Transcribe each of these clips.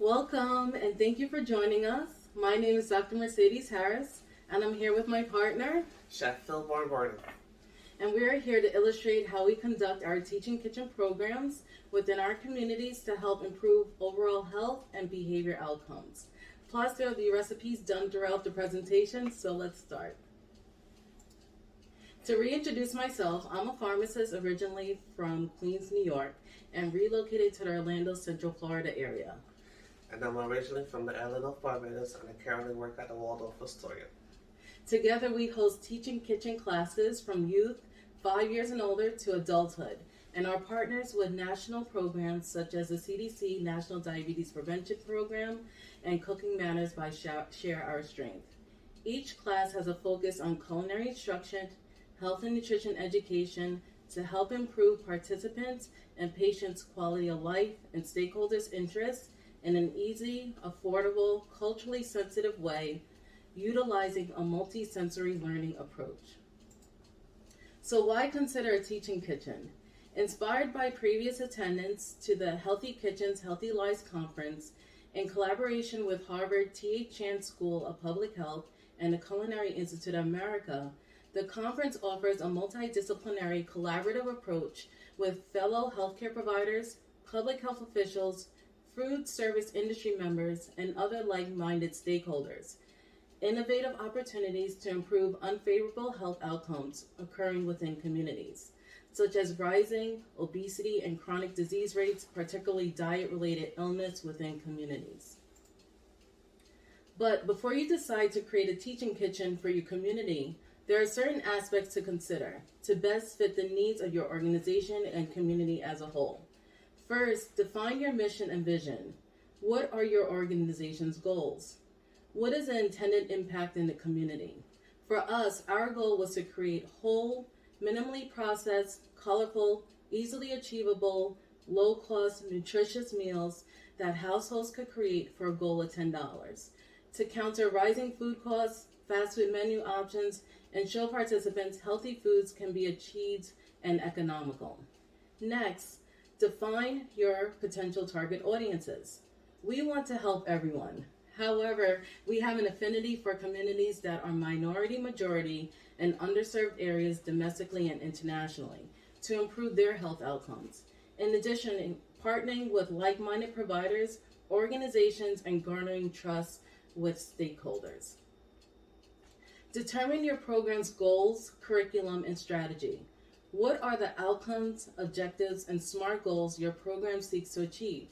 Welcome and thank you for joining us. My name is Dr. Mercedes Harris and I'm here with my partner, Chef Fillmore Gordon. and we are here to illustrate how we conduct our teaching kitchen programs within our communities to help improve overall health and behavior outcomes. Plus, there will be recipes done throughout the presentation, so let's start. To reintroduce myself, I'm a pharmacist originally from Queens, New York, and relocated to the Orlando, Central Florida area. And I'm originally from the island of Barbados, and I currently work at the Waldorf Astoria. Together, we host teaching kitchen classes from youth 5 years and older to adulthood, and are partners with national programs such as the CDC National Diabetes Prevention Program and Cooking Manners by Share Our Strength. Each class has a focus on culinary instruction, health and nutrition education to help improve participants' and patients' quality of life and stakeholders' interests in an easy, affordable, culturally sensitive way, utilizing a multi-sensory learning approach. So why consider a teaching kitchen? Inspired by previous attendance to the Healthy Kitchens, Healthy Lives Conference, in collaboration with Harvard T.H. Chan School of Public Health and the Culinary Institute of America, the conference offers a multidisciplinary collaborative approach with fellow healthcare providers, public health officials, food service industry members, and other like-minded stakeholders. Innovative opportunities to improve unfavorable health outcomes occurring within communities, such as rising obesity and chronic disease rates, particularly diet-related illness within communities. But before you decide to create a teaching kitchen for your community, there are certain aspects to consider to best fit the needs of your organization and community as a whole. First, define your mission and vision. What are your organization's goals? What is the intended impact in the community? For us, our goal was to create whole, minimally processed, colorful, easily achievable, low-cost, nutritious meals that households could create for a goal of $10, to counter rising food costs, fast food menu options, and show participants healthy foods can be achieved and economical. Next, define your potential target audiences. We want to help everyone. However, we have an affinity for communities that are minority majority and underserved areas domestically and internationally to improve their health outcomes. In addition, partnering with like-minded providers, organizations, and garnering trust with stakeholders. Determine your program's goals, curriculum, and strategy. What are the outcomes, objectives, and SMART goals your program seeks to achieve?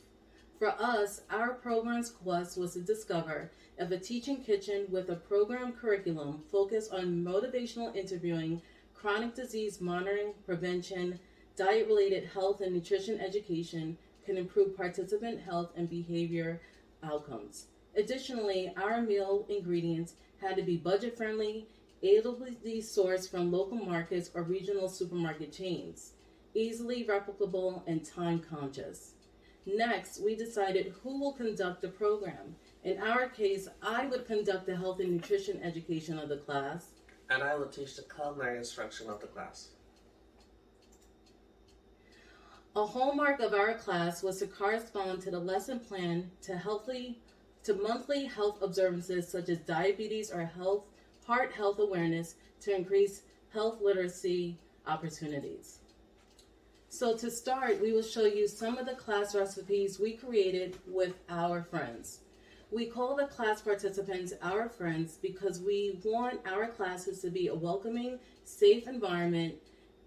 For us, our program's quest was to discover if a teaching kitchen with a program curriculum focused on motivational interviewing, chronic disease monitoring, prevention, diet-related health and nutrition education can improve participant health and behavior outcomes. Additionally, our meal ingredients had to be budget-friendly, easily sourced from local markets or regional supermarket chains, easily replicable, and time-conscious. Next, we decided who will conduct the program. In our case, I would conduct the health and nutrition education of the class. And I will teach the culinary instruction of the class. A hallmark of our class was to correspond to the lesson plan to monthly health observances such as diabetes or heart health awareness to increase health literacy opportunities. So to start, we will show you some of the class recipes we created with our friends. We call the class participants our friends because we want our classes to be a welcoming, safe environment.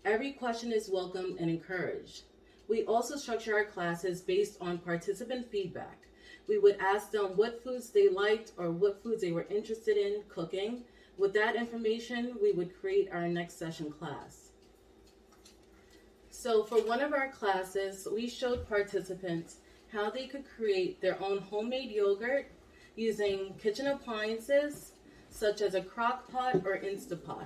Every question is welcome and encouraged. We also structure our classes based on participant feedback. We would ask them what foods they liked or what foods they were interested in cooking. With that information, we would create our next session class. So for one of our classes, we showed participants how they could create their own homemade yogurt using kitchen appliances such as a crock pot or Instapot.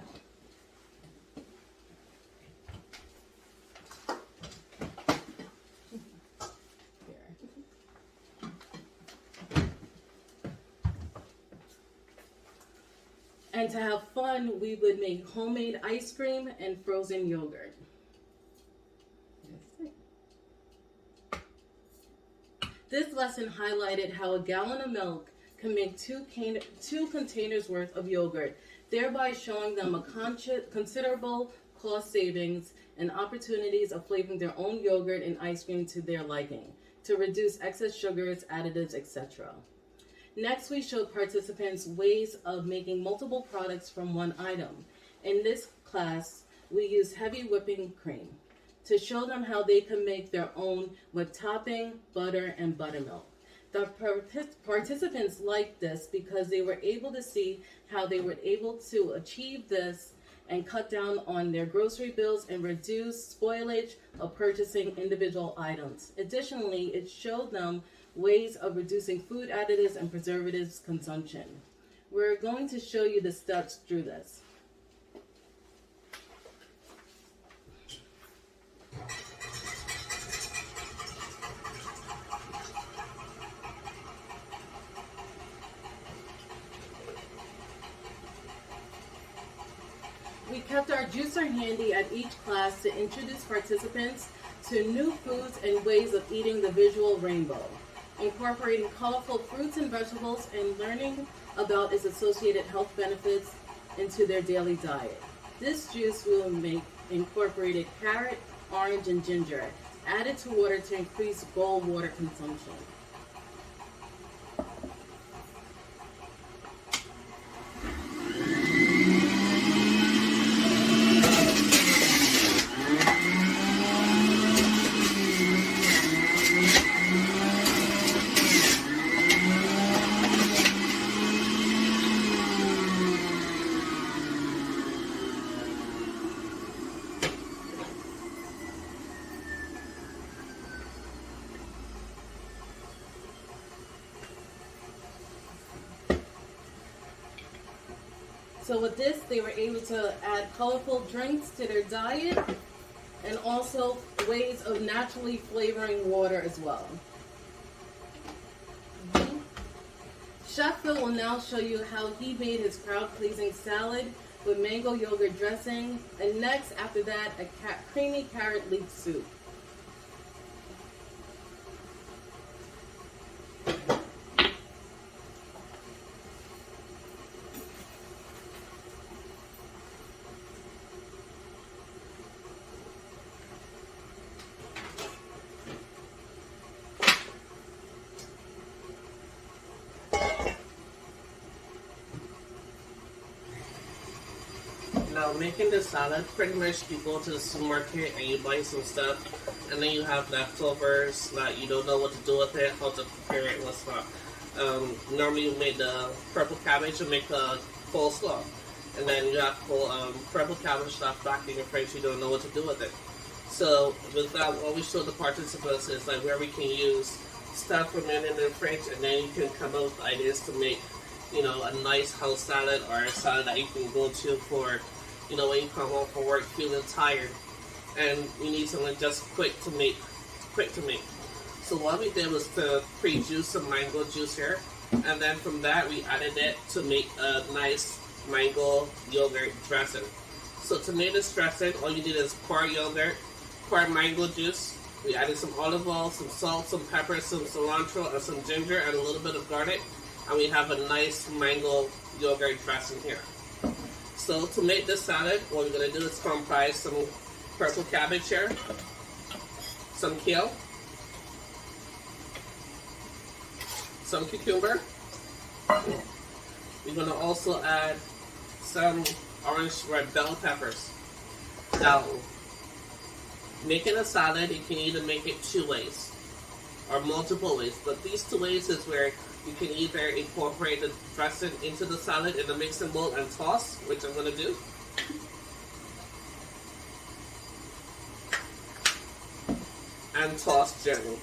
And to have fun, we would make homemade ice cream and frozen yogurt. This lesson highlighted how a gallon of milk can make two containers worth of yogurt, thereby showing them a considerable cost savings and opportunities of flavoring their own yogurt and ice cream to their liking, to reduce excess sugars, additives, etc. Next, we showed participants ways of making multiple products from one item. In this class, we used heavy whipping cream to show them how they could make their own with topping, butter, and buttermilk. The participants liked this because they were able to see how they were able to achieve this and cut down on their grocery bills and reduce spoilage of purchasing individual items. Additionally, it showed them ways of reducing food additives and preservatives consumption. We're going to show you the steps through this. We kept our juicer handy at each class to introduce participants to new foods and ways of eating the visual rainbow, incorporating colorful fruits and vegetables and learning about its associated health benefits into their daily diet. This juice will make incorporated carrot, orange, and ginger, added to water to increase goal water consumption. So with this, they were able to add colorful drinks to their diet and also ways of naturally flavoring water as well. Chef Phil will now show you how he made his crowd-pleasing salad with mango yogurt dressing, and next, after that, a creamy carrot leek soup. Now, making the salad, pretty much you go to the supermarket and you buy some stuff, and then you have leftovers that you don't know what to do with it, how to prepare it, what's not. Normally you make the purple cabbage and make a coleslaw, and then you have purple cabbage left back in your fridge, you don't know what to do with it. So with that, what we show the participants is like where we can use stuff remaining in the fridge, and then you can come up with ideas to make, you know, a nice house salad or a salad that you can go to for, you know, when you come home from work feeling tired and you need something just quick to make. So what we did was to pre-juice some mango juice here, and then from that we added it to make a nice mango yogurt dressing. So to make this dressing, all you need is pour yogurt, pour mango juice. We added some olive oil, some salt, some pepper, some cilantro, and some ginger, and a little bit of garlic, and we have a nice mango yogurt dressing here. So to make this salad, what we're going to do is comprise some purple cabbage here, some kale, some cucumber. We're going to also add some orange red bell peppers. Now, making a salad, you can either make it two ways or multiple ways, but these two ways is where you can either incorporate the dressing into the salad in the mixing bowl and toss, which I'm going to do. And toss gently.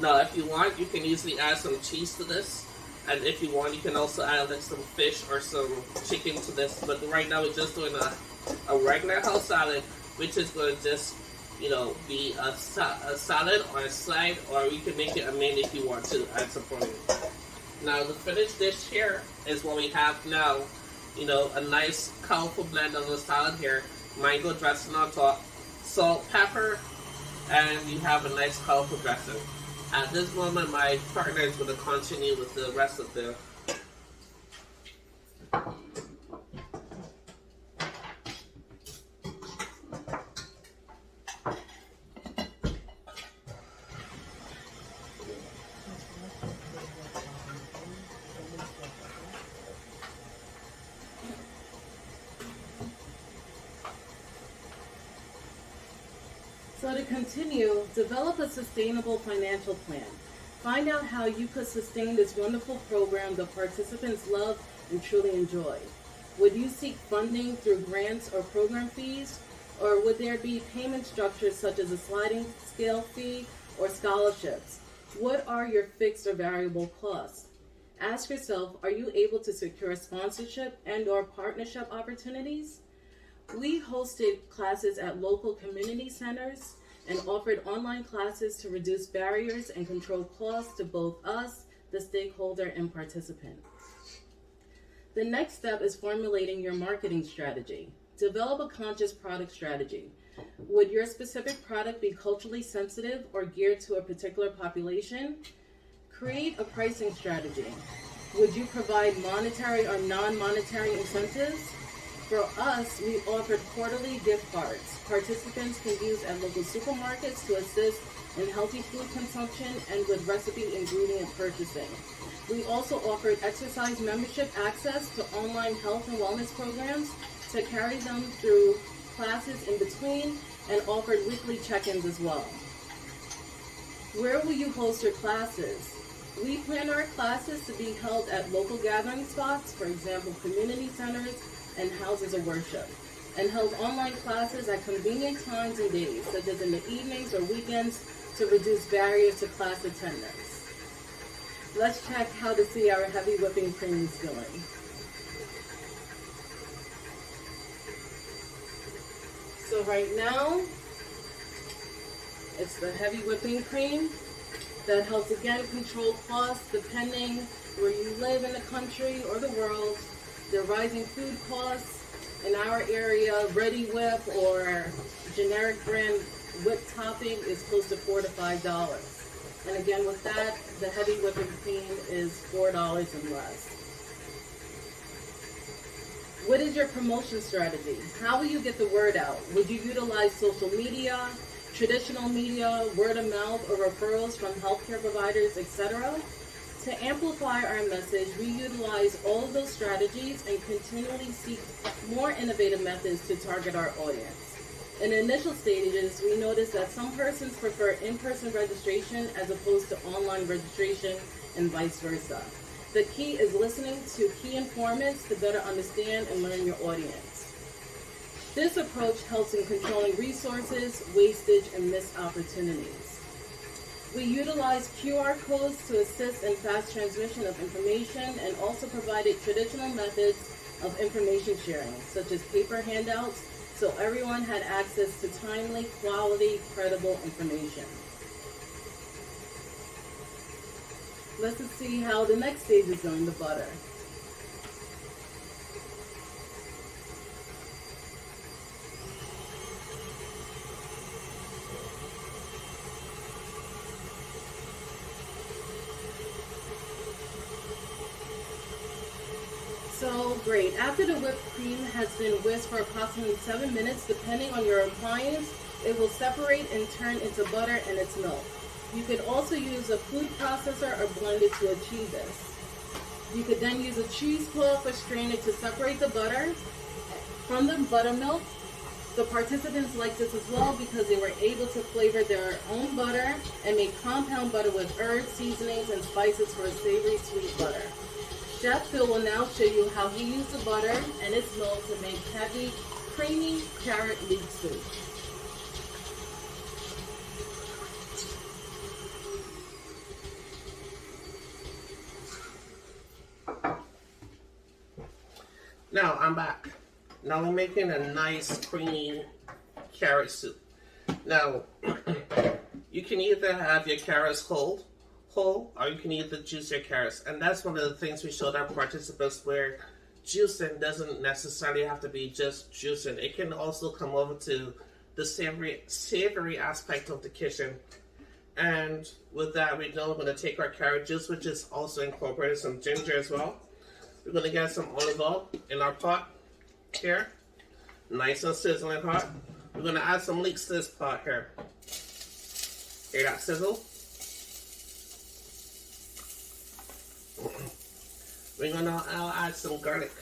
Now, if you want, you can easily add some cheese to this. And if you want, you can also add like some fish or some chicken to this. But right now, we're just doing a regular house salad, which is going to just, you know, be a salad or a side, or you can make it a main if you want to add some protein. Now the finished dish here is what we have now. You know, a nice colorful blend of the salad here, mango dressing on top, salt, pepper, and you have a nice colorful dressing. At this moment, my partner is going to continue with the rest of the. So to continue, develop a sustainable financial plan. Find out how you could sustain this wonderful program the participants love and truly enjoy. Would you seek funding through grants or program fees? Or would there be payment structures such as a sliding scale fee or scholarships? What are your fixed or variable costs? Ask yourself, are you able to secure sponsorship and or partnership opportunities? We hosted classes at local community centers and offered online classes to reduce barriers and control costs to both us, the stakeholder, and participant. The next step is formulating your marketing strategy. Develop a conscious product strategy. Would your specific product be culturally sensitive or geared to a particular population? Create a pricing strategy. Would you provide monetary or non-monetary incentives? For us, we offered quarterly gift cards. Participants can use at local supermarkets to assist in healthy food consumption and with recipe ingredient purchasing. We also offered exercise membership access to online health and wellness programs to carry them through classes in between, and offered weekly check-ins as well. Where will you host your classes? We plan our classes to be held at local gathering spots, for example, community centers and houses of worship, and held online classes at convenient times and days, such as in the evenings or weekends, to reduce barriers to class attendance. Let's check how to see our heavy whipping cream is doing. So right now, it's the heavy whipping cream that helps again control costs depending where you live in the country or the world. The rising food costs in our area, Ready Whip or generic brand whip topping is close to $4 to $5. And again, with that, the heavy whipping cream is $4 and less. What is your promotion strategy? How will you get the word out? Would you utilize social media, traditional media, word of mouth, or referrals from healthcare providers, etc.? To amplify our message, we utilize all of those strategies and continually seek more innovative methods to target our audience. In the initial stages, we noticed that some persons prefer in-person registration as opposed to online registration and vice versa. The key is listening to key informants to better understand and learn your audience. This approach helps in controlling resources, wastage, and missed opportunities. We utilize QR codes to assist in fast transmission of information and also provided traditional methods of information sharing, such as paper handouts, so everyone had access to timely, quality, credible information. Let's see how the next stage is going, the butter. So great. After the whipped cream has been whisked for approximately 7 minutes, depending on your appliance, it will separate and turn into butter and its milk. You could also use a food processor or blend it to achieve this. You could then use a cheesecloth or strainer to separate the butter from the buttermilk. The participants liked this as well because they were able to flavor their own butter and make compound butter with herbs, seasonings, and spices for a savory sweet butter. Chef Phil will now show you how he used the butter and its milk to make heavy, creamy carrot leek soup. Now I'm back. Now we're making a nice creamy carrot soup. Now you can either have your carrots whole, or you can either juice your carrots. And that's one of the things we showed our participants, where juicing doesn't necessarily have to be just juicing. It can also come over to the savory aspect of the kitchen. And with that, we know we're going to take our carrot juice, which is also incorporated some ginger as well. We're going to get some olive oil in our pot here, nice and sizzling hot. We're going to add some leeks to this pot here. Hear that sizzle? We're going to add some garlic.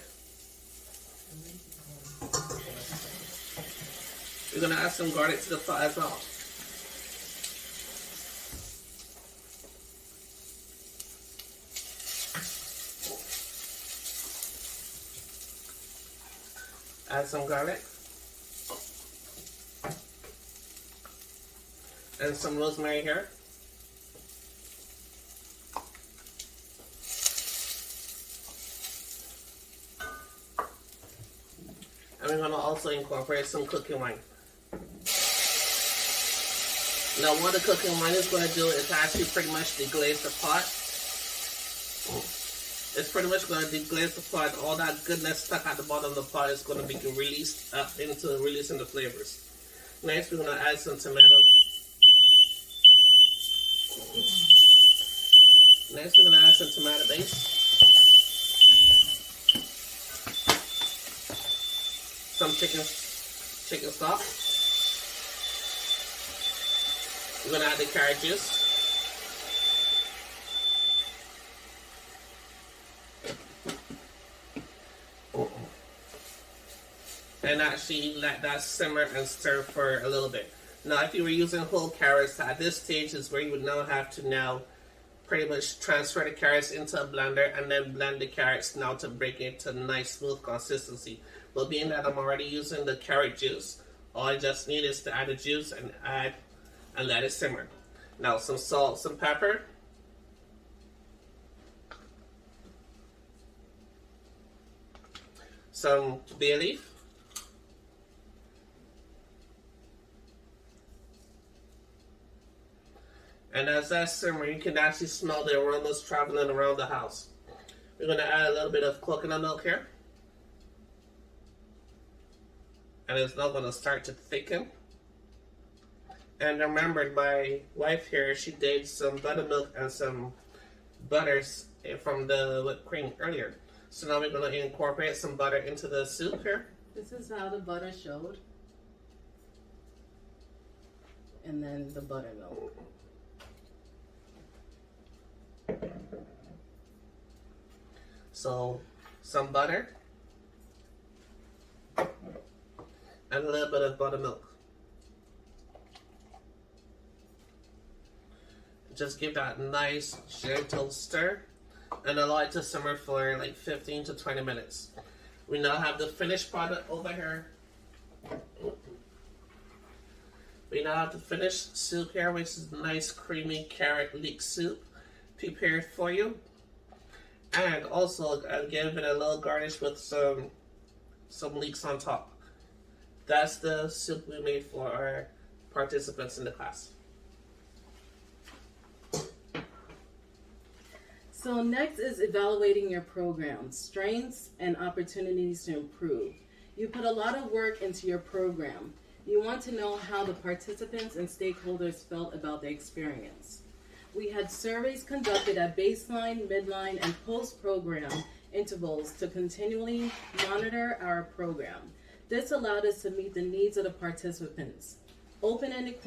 We're going to add some garlic to the pot as well. Add some garlic. And some rosemary here. And we're going to also incorporate some cooking wine. Now what the cooking wine is going to do is actually pretty much deglaze the pot. It's pretty much going to deglaze the pot. All that goodness stuck at the bottom of the pot is going to be released up into releasing the flavors. Next we're going to add some tomatoes. Next we're going to add some tomato paste. Some chicken stock. We're going to add the carrot juice. And actually let that simmer and stir for a little bit. Now if you were using whole carrots, at this stage is where you would now have to now pretty much transfer the carrots into a blender and then blend the carrots now to break it to a nice smooth consistency. But being that I'm already using the carrot juice, all I just need is to add the juice and let it simmer. Now some salt, some pepper. Some bay leaf. And as that simmering, you can actually smell the aromas traveling around the house. We're going to add a little bit of coconut milk here. And it's now going to start to thicken. And remember, my wife here, she did some buttermilk and some butters from the whipped cream earlier. So now we're going to incorporate some butter into the soup here. This is how the butter showed. And then the buttermilk. So, some butter and a little bit of buttermilk. Just give that nice gentle stir and allow it to simmer for like 15 to 20 minutes. We now have the finished product over here. We now have the finished soup here, which is nice creamy carrot leek soup prepared for you. And also I'll give it a little garnish with some leeks on top. That's the soup we made for our participants in the class. So next is evaluating your program, strengths and opportunities to improve. You put a lot of work into your program. You want to know how the participants and stakeholders felt about the experience. We had surveys conducted at baseline, midline, and post-program intervals to continually monitor our program. This allowed us to meet the needs of the participants. Open-ended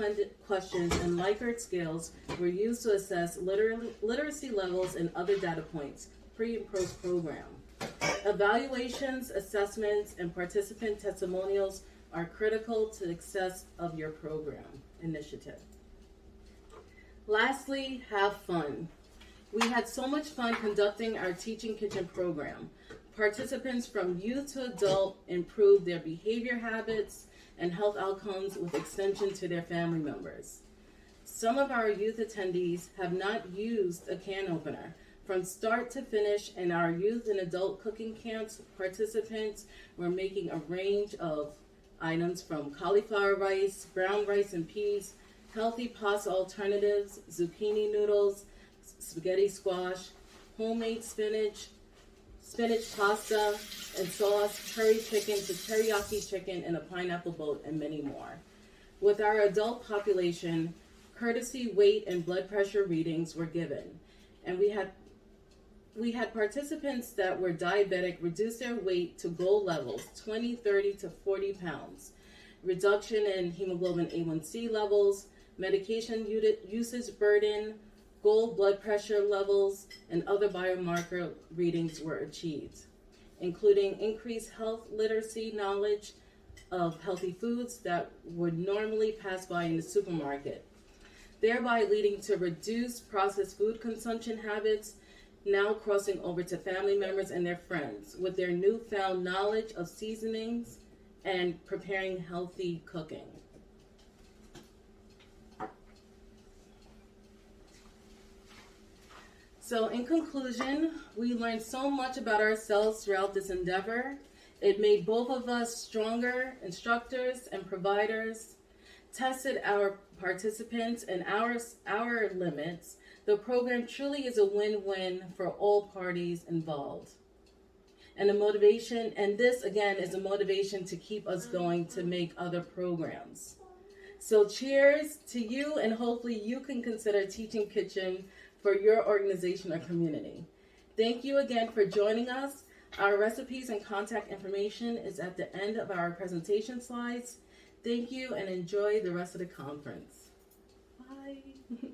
questions and Likert scales were used to assess literacy levels and other data points pre and post-program. Evaluations, assessments, and participant testimonials are critical to the success of your program initiative. Lastly, have fun. We had so much fun conducting our Teaching Kitchen program. Participants from youth to adult improved their behavior habits and health outcomes with extension to their family members. Some of our youth attendees have not used a can opener. From start to finish in our youth and adult cooking camps, participants were making a range of items from cauliflower rice, brown rice and peas, healthy pasta alternatives, zucchini noodles, spaghetti squash, homemade spinach pasta and sauce, curry chicken to teriyaki chicken, and a pineapple boat, and many more. With our adult population, Courtesy weight and blood pressure readings were given, and we had participants that were diabetic reduce their weight to goal levels 20, 30 to 40 pounds, reduction in hemoglobin A1C levels, medication usage burden, goal blood pressure levels, and other biomarker readings were achieved, including increased health literacy knowledge of healthy foods that would normally pass by in the supermarket, thereby leading to reduced processed food consumption habits, now crossing over to family members and their friends with their newfound knowledge of seasonings and preparing healthy cooking. So in conclusion, we learned so much about ourselves throughout this endeavor. It made both of us stronger instructors and providers, tested our participants and our limits. The program truly is a win-win for all parties involved. And this again is a motivation to keep us going to make other programs. So cheers to you, and hopefully you can consider Teaching Kitchen for your organization or community. Thank you again for joining us. Our recipes and contact information is at the end of our presentation slides. Thank you and enjoy the rest of the conference. Bye.